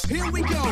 Here we go!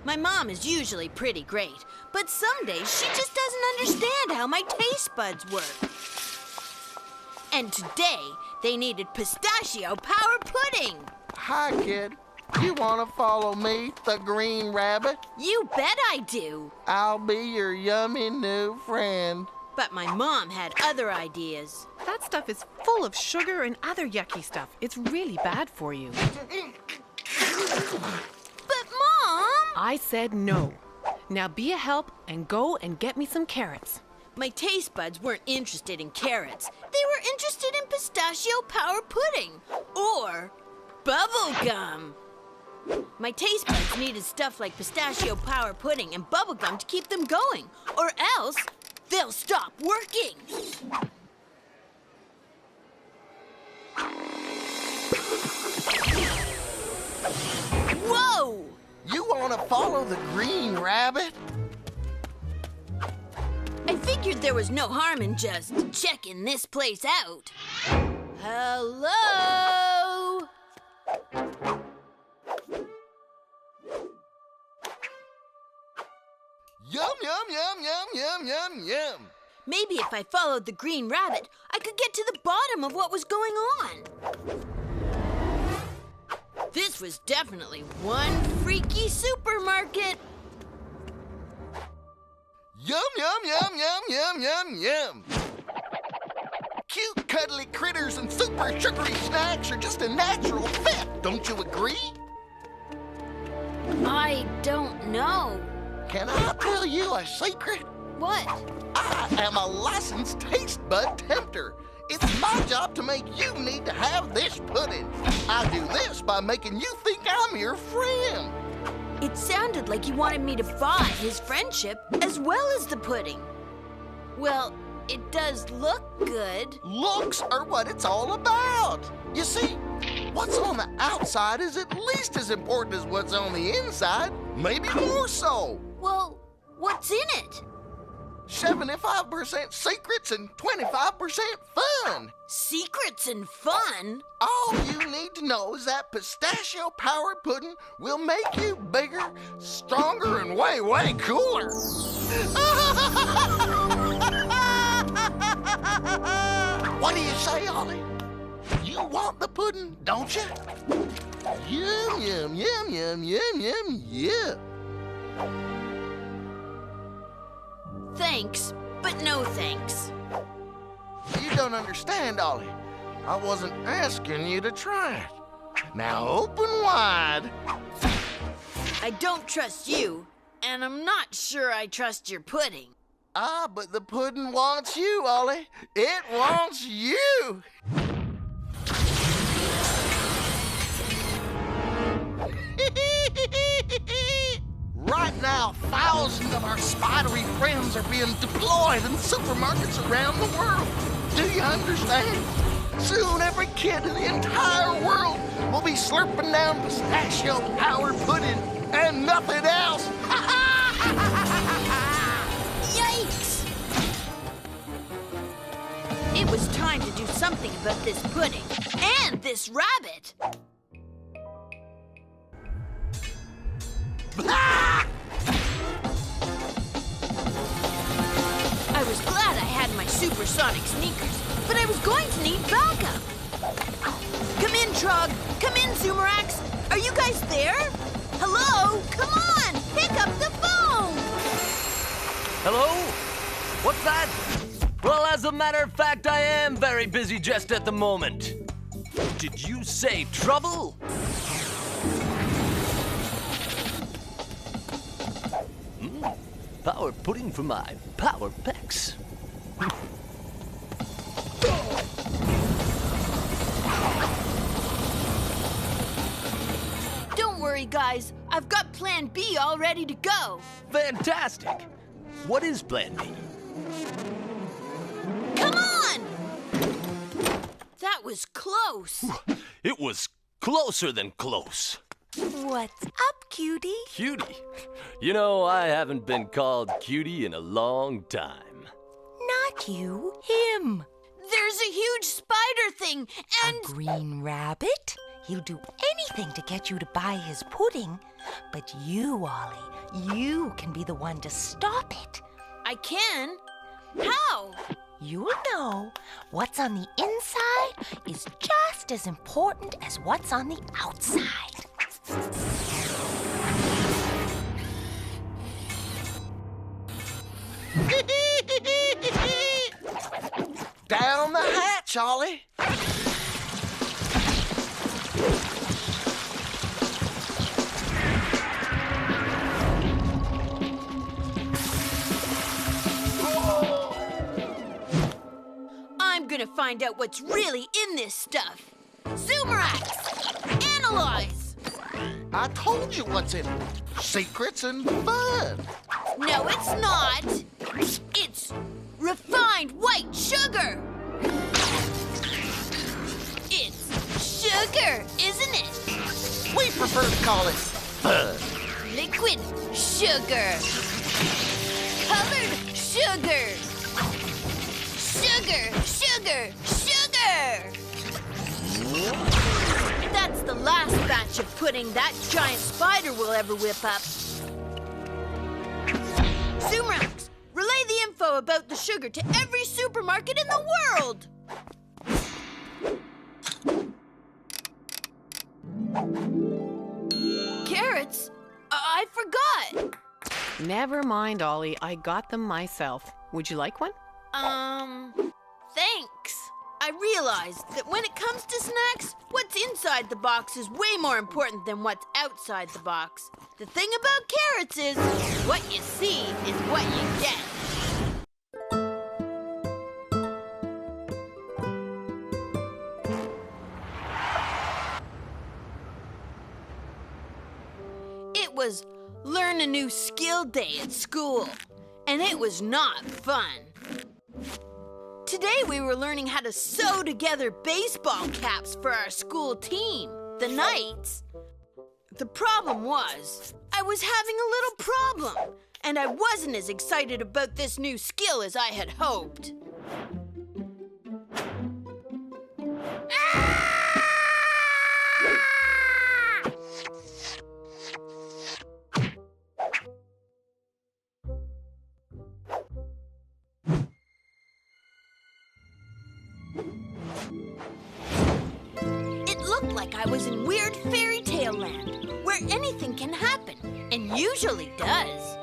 My mom is usually pretty great, but some days she just doesn't understand how my taste buds work. And today, they needed pistachio power pudding. Hi, kid. You want to follow me, the green rabbit? You bet I do. I'll be your yummy new friend. But my mom had other ideas. That stuff is full of sugar and other yucky stuff. It's really bad for you. But Mom! I said no. Now be a help and go and get me some carrots. My taste buds weren't interested in carrots. They were interested in pistachio power pudding or bubble gum. My taste buds needed stuff like pistachio power pudding and bubble gum to keep them going, or else they'll stop working. Whoa! You want to follow the green rabbit? I figured there was no harm in just checking this place out. Hello? Yum, yum, yum, yum, yum, yum, yum. Maybe if I followed the green rabbit, I could get to the bottom of what was going on. This was definitely one freaky supermarket. Yum, yum, yum, yum, yum, yum, yum. Cute, cuddly critters and super sugary snacks are just a natural fit, don't you agree? I don't know. Can I tell you a secret? What? I am a licensed taste bud tempter. It's my job to make you need to have this pudding. I do this by making you think I'm your friend. It sounded like he wanted me to buy his friendship as well as the pudding. Well, it does look good. Looks are what it's all about. You see, what's on the outside is at least as important as what's on the inside, maybe more so. Well, what's in it? 75% secrets and 25% fun. Secrets and fun? All you need to know is that pistachio power pudding will make you bigger, stronger, and way, way cooler. What do you say, Ollie? You want the pudding, don't you? Yum, yum, yum, yum, yum, yum, yum. Thanks, but no thanks. You don't understand, Ollie. I wasn't asking you to try it. Now open wide. I don't trust you, and I'm not sure I trust your pudding. Ah, but the pudding wants you, Ollie. It wants you. Right now, thousands of our spidery friends are being deployed in supermarkets around the world. Do you understand? Soon every kid in the entire world will be slurping down pistachio power pudding and nothing else. Yikes! It was time to do something about this pudding and this rabbit. I was glad I had my supersonic sneakers, but I was going to need backup. Come in, Trog. Come in, Zoomerax. Are you guys there? Hello? Come on, pick up the phone. Hello? What's that? Well, as a matter of fact, I am very busy just at the moment. Did you say trouble? Power pudding for my power pecs. Don't worry, guys. I've got Plan B all ready to go. Fantastic. What is Plan B? Come on! That was close. It was closer than close. What's up, cutie? Cutie? You know, I haven't been called cutie in a long time. Not you, him. There's a huge spider thing, and... A green rabbit? He'll do anything to get you to buy his pudding. But you, Ollie, you can be the one to stop it. I can? How? You'll know what's on the inside is just as important as what's on the outside. Down the hatch, Ollie. I'm gonna find out what's really in this stuff. Zoomerax! Analyze! I told you what's in it. Secrets and fun. No, it's not. It's refined white sugar. It's sugar, isn't it? We prefer to call it fun. Liquid sugar. Colored sugar. Sugar, sugar, sugar! That's the last batch of pudding that giant spider will ever whip up. Zoomerax, relay the info about the sugar to every supermarket in the world! Carrots? I forgot. Never mind, Ollie. I got them myself. Would you like one? Thanks. I realized that when it comes to snacks, what's inside the box is way more important than what's outside the box. The thing about carrots is, what you see is what you get. It was learn a new skill day at school, and it was not fun. Today we were learning how to sew together baseball caps for our school team, the Knights. The problem was, I was having a little problem, and I wasn't as excited about this new skill as I had hoped. Like I was in weird fairy tale land, where anything can happen, and usually does.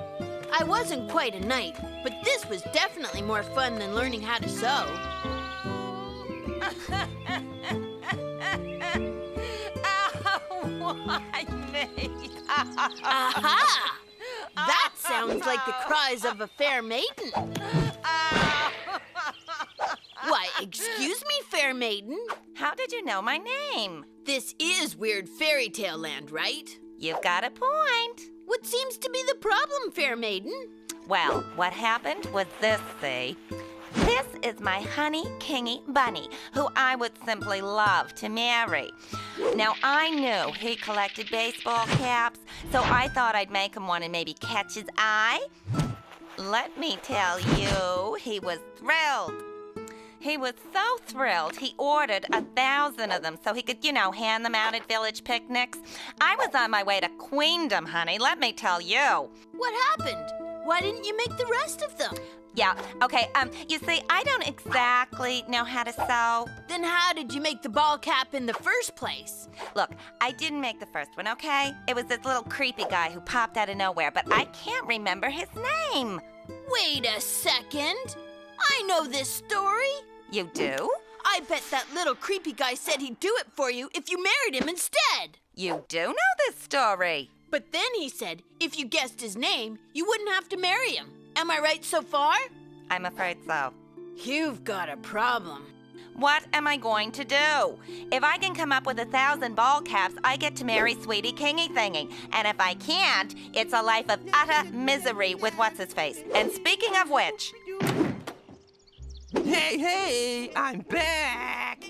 I wasn't quite a knight, but this was definitely more fun than learning how to sew. Why me? Aha! That sounds like the cries of a fair maiden. Why, excuse me, fair maiden. How did you know my name? This is weird fairy tale land, right? You've got a point. What seems to be the problem, fair maiden? Well, what happened was this, see? This is my honey kingy bunny, who I would simply love to marry. Now, I knew he collected baseball caps, so I thought I'd make him one and maybe catch his eye. Let me tell you, he was thrilled. He was so thrilled, he ordered 1,000 of them so he could, hand them out at village picnics. I was on my way to queendom, honey, let me tell you. What happened? Why didn't you make the rest of them? Yeah, okay, you see, I don't exactly know how to sew. Then how did you make the ball cap in the first place? Look, I didn't make the first one, okay? It was this little creepy guy who popped out of nowhere, but I can't remember his name. Wait a second. I know this story. You do? I bet that little creepy guy said he'd do it for you if you married him instead. You do know this story. But then he said if you guessed his name, you wouldn't have to marry him. Am I right so far? I'm afraid so. You've got a problem. What am I going to do? If I can come up with 1,000 ball caps, I get to marry Sweetie Kingy Thingy. And if I can't, it's a life of utter misery with what's-his-face. And speaking of which... Hey, I'm back!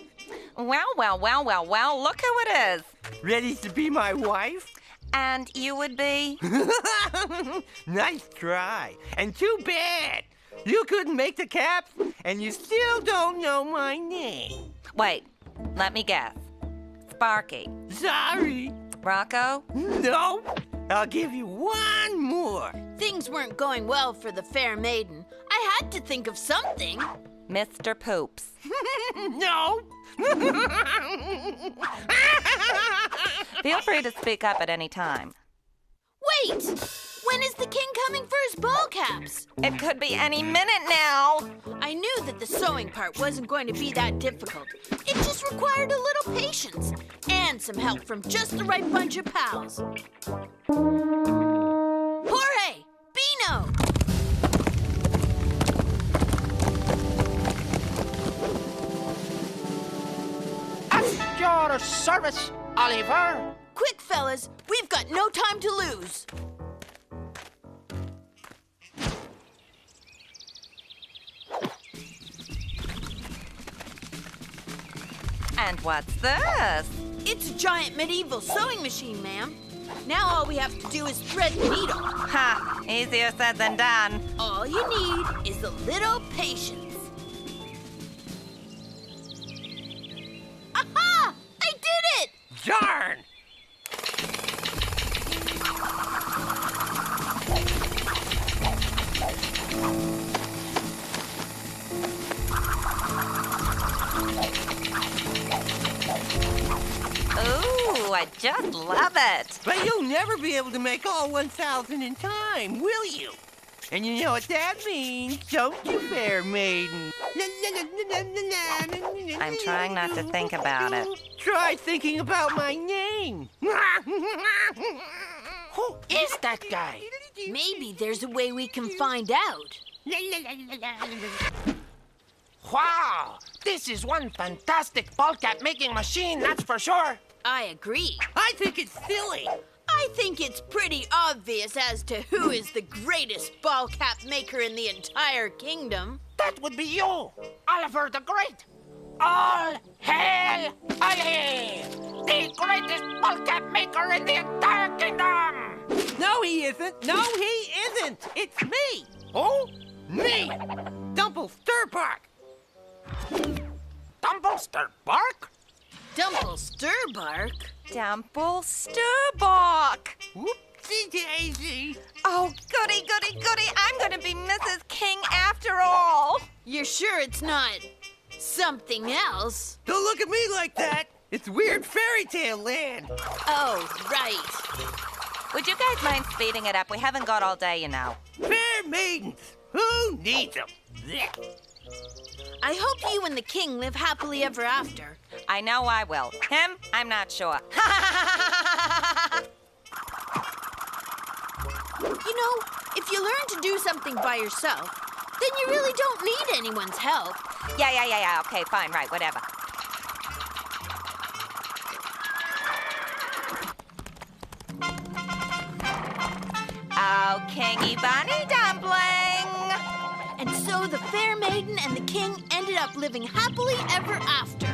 Well, look who it is. Ready to be my wife? And you would be? Nice try. And too bad. You couldn't make the caps, and you still don't know my name. Wait, let me guess. Sparky. Sorry. Rocco? No. I'll give you one more. Things weren't going well for the fair maiden. I had to think of something. Mr. Poops. No. Feel free to speak up at any time. Wait! When is the king coming for his ball caps? It could be any minute now. I knew that the sewing part wasn't going to be that difficult. It just required a little patience and some help from just the right bunch of pals. Jorge! Bino! At your service, Olliver. Quick, fellas, we've got no time to lose. And what's this? It's a giant medieval sewing machine, ma'am. Now all we have to do is thread the needle. Ha! Easier said than done. All you need is a little patience. Aha! I did it! Darn! Ooh, I just love it. But you'll never be able to make all 1,000 in time, will you? And you know what that means, don't you, fair maiden? I'm trying not to think about it. Try thinking about my name. Who is that guy? Maybe there's a way we can find out. Wow, this is one fantastic ball cap making machine, that's for sure. I agree. I think it's silly. I think it's pretty obvious as to who is the greatest ball cap maker in the entire kingdom. That would be you, Oliver the Great. All hail Ollie, the greatest ball cap maker in the entire kingdom. No, he isn't. No, he isn't. It's me. Who? Me. Dumpelstirbark. Dumpelstirbark? Dumpelstirbark? Dumpelstirbark. Whoopsie daisy. Oh, goody. I'm going to be Mrs. King after all. You're sure it's not something else? Don't look at me like that. It's weird fairy tale land. Oh, right. Would you guys mind speeding it up? We haven't got all day, you know. Fair maidens. Who needs them? I hope you and the king live happily ever after. I know I will. Him? I'm not sure. You know, if you learn to do something by yourself, then you really don't need anyone's help. Yeah. Okay, fine, right, whatever. Oh, Kingy Bunny Dumpling! And so the fair maiden and the king ended up living happily ever after.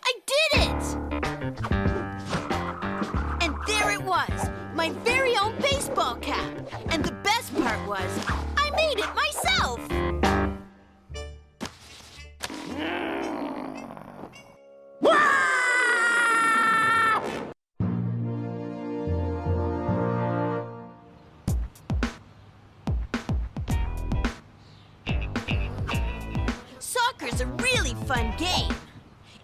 I did it! And there it was, my very own baseball cap. And the best part was, I made it myself. Soccer's a really fun game.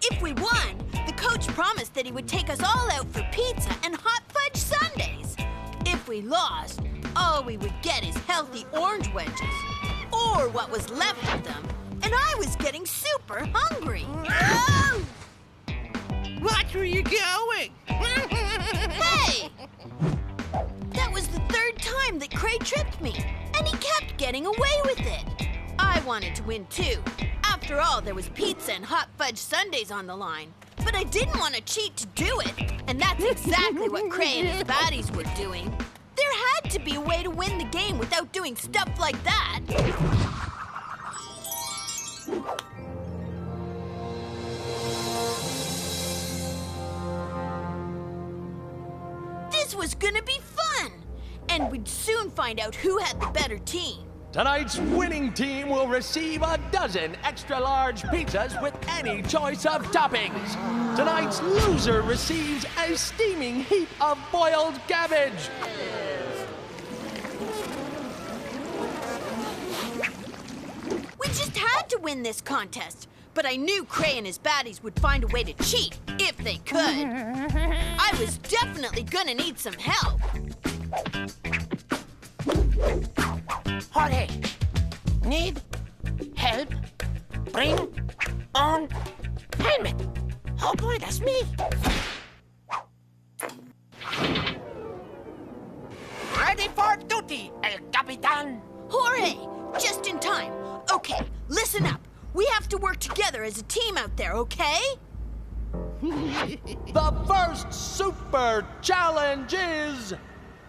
If we won, the coach promised that he would take us all out for pizza and hot fudge sundaes. If we lost, all we would get is healthy orange wedges, or what was left of them, and I was getting super hungry. Watch where you're going. Hey! That was the third time that Cray tripped me, and he kept getting away with it. I wanted to win too. After all, there was pizza and hot fudge sundaes on the line. But I didn't want to cheat to do it, and that's exactly what Cray and his baddies were doing. There had to be a way to win the game without doing stuff like that. This was gonna be fun, and we'd soon find out who had the better team. Tonight's winning team will receive a dozen extra-large pizzas with any choice of toppings. Tonight's loser receives a steaming heap of boiled cabbage. We just had to win this contest, but I knew Cray and his baddies would find a way to cheat, if they could. I was definitely gonna need some help. Jorge, need help? Bring on helmet. Oh boy, that's me. Ready for duty, El Capitan. Jorge, just in time. Okay, listen up. We have to work together as a team out there, okay? The first super challenge is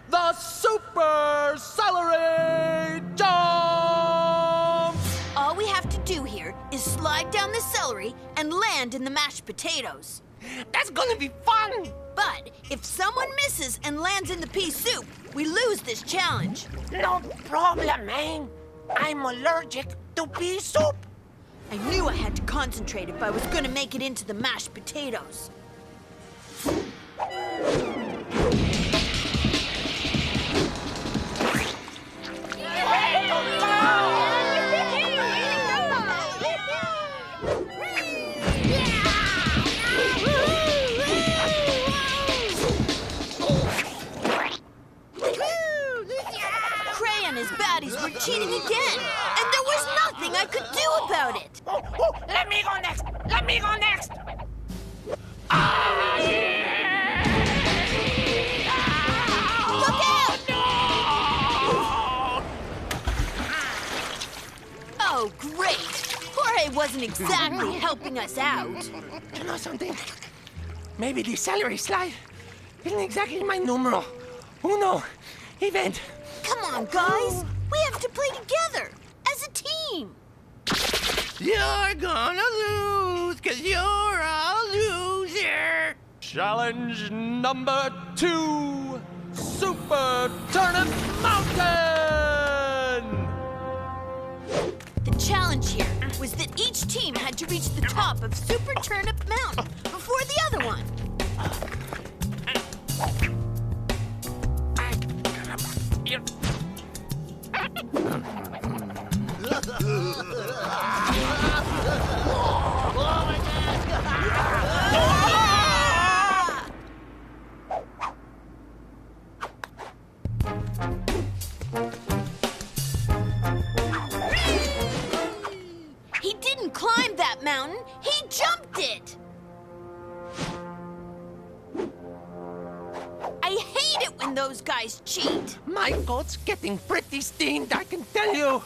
the Super Celery Jump! All we have to do here is slide down the celery and land in the mashed potatoes. That's gonna be fun. But if someone misses and lands in the pea soup, we lose this challenge. No problem, man. I'm allergic to pea soup. I knew I had to concentrate if I was gonna make it into the mashed potatoes. Cray and his baddies were cheating again, and there was nothing I could do about it. Let me go next. Let me go next. Look out! Oh, great! Jorge wasn't exactly helping us out. You know something? Maybe the celery slide isn't exactly my numero. Uno event. Come on, guys! We have to play together, as a team. You're gonna lose, 'cause you're a loser. Challenge number 2, Super Turnip Mountain! The challenge here was that each team had to reach the top of Super Turnip Mountain before the other one. He didn't climb that mountain, he jumped it! I hate it when those guys cheat. My coat's getting pretty steamed, I can tell you.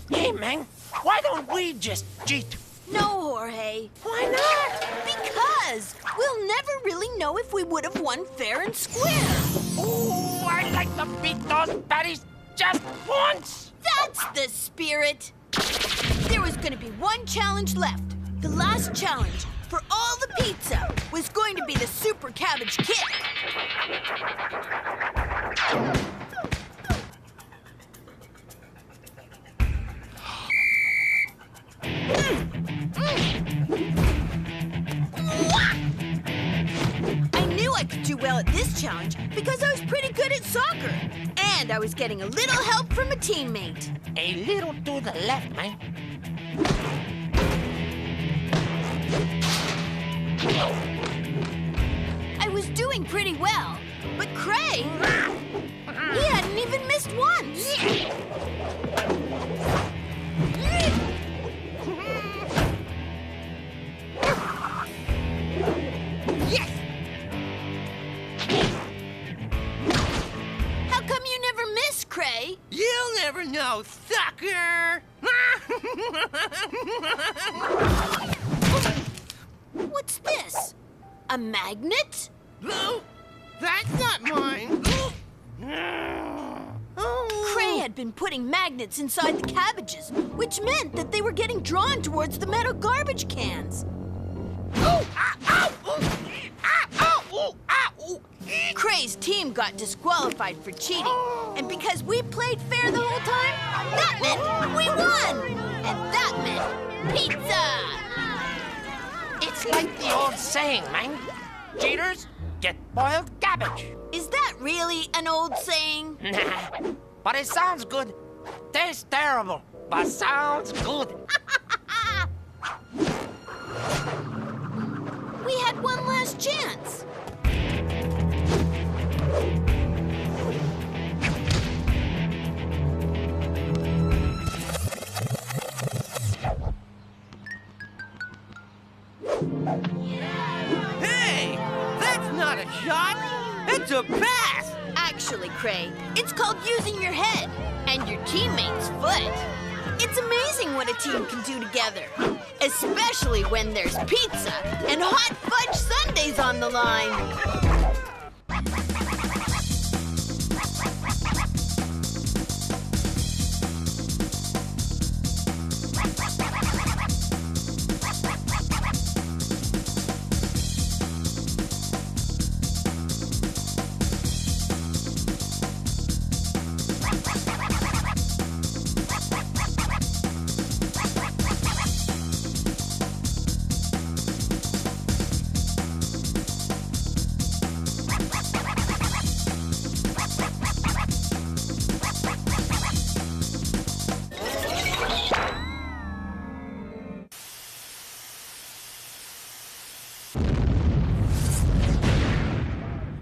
Hey, man, why don't we just cheat? No, Jorge. Why not? Because we'll never really know if we would have won fair and square. Ooh, I'd like to beat those baddies just once. That's the spirit. There was going to be one challenge left. The last challenge for all the pizza was going to be the Super Cabbage Kick. I knew I could do well at this challenge because I was pretty good at soccer. And I was getting a little help from a teammate. A little to the left, man. I was doing pretty well, but Cray, he hadn't even missed once. sugar! What's this? A magnet? No, that's not mine. Cray had been putting magnets inside the cabbages, which meant that they were getting drawn towards the metal garbage cans. Cray's team got disqualified for cheating, and because we played fair the whole time, that meant we won! And that meant pizza! It's like the old saying, man. Cheaters get boiled cabbage. Is that really an old saying? Nah, but it sounds good. Tastes terrible, but sounds good. We had one last chance. Hey, that's not a shot. It's a pass. Actually, Cray, it's called using your head and your teammate's foot. It's amazing what a team can do together, especially when there's pizza and hot fudge sundaes on the line.